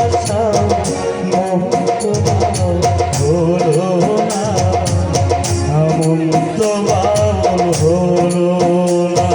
আশা মমত হলো না, মমত বাউল হলো না।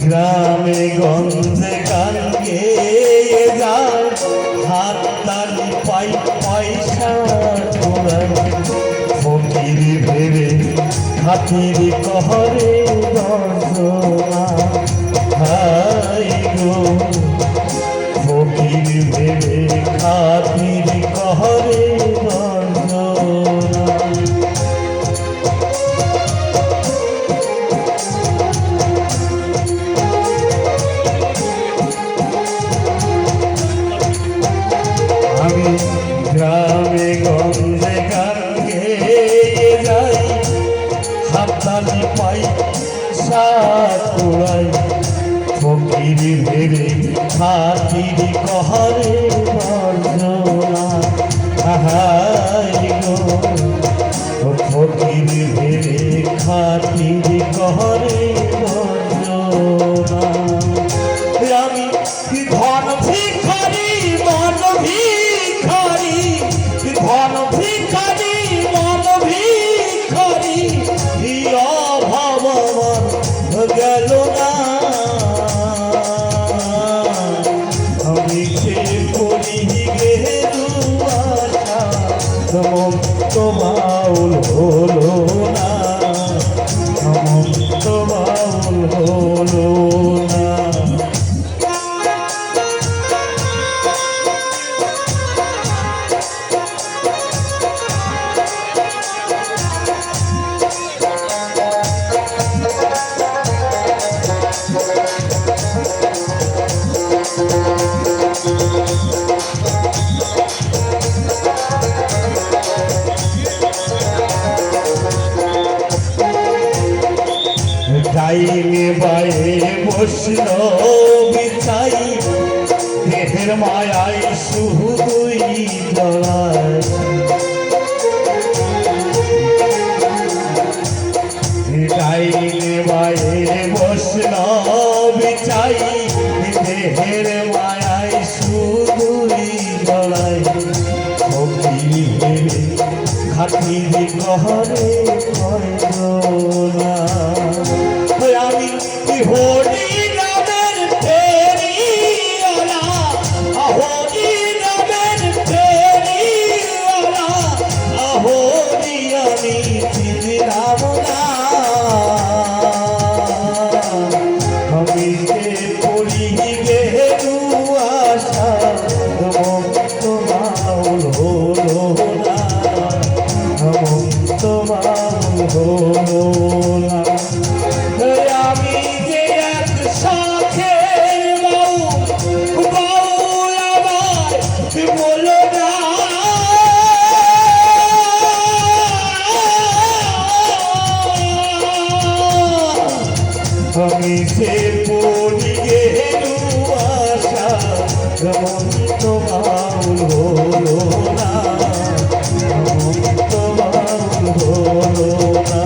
গ্রামে গঞ্জে গান গেয়ে যায়, হাত তালি পাই পয়সা তোরাই, ফকির ভেবে খাতির কহরে দর্শনা, হাই গো ফকির ভেবে খাতির কহরে দর্শনা। গ্রামে গঞ্জে গান গেয়ে যাই, হাততালি পাই সাকুড়াই, ফকির ভেবে খাতির কহরে বর্জনা, হাই গো ফকির ভেবে খাতির কহরে বর্জনা। আমি ধন ভিখারি মন ভিখারি, ধন ভিখারি মন ভিখারি, অভাব আমার গেল না, আমি সে করি গে দুয়াশা মমত বাউল হলো না, মমত বাউল হলো না। ডাইনে বায়ে বসল বিছাই, দেহের মায়ায় শুধুই জড়ায়, ডাইনে বায়ে বসল বিছাই, দেহের মায়ায় শুধুই জড়ায়, ফকির ভেবে খাতির কহরে করজনা। আমি হরি নামের ফেরিওয়ালা, হরি নামের ফেরিওয়ালা, হরি আমি চিনলাম না, আমি যে পড়ি গেলু আশা মমত বাউল হলো না, মমত বাউল হলো না। আমি যে এক শাখের বাউল আমার বলো না, আমি যে পড়ি গেলু আশা মমত বাউল হলো না, মমত বাউল হলো না।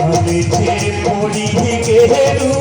আমি যে পড়ি গেলু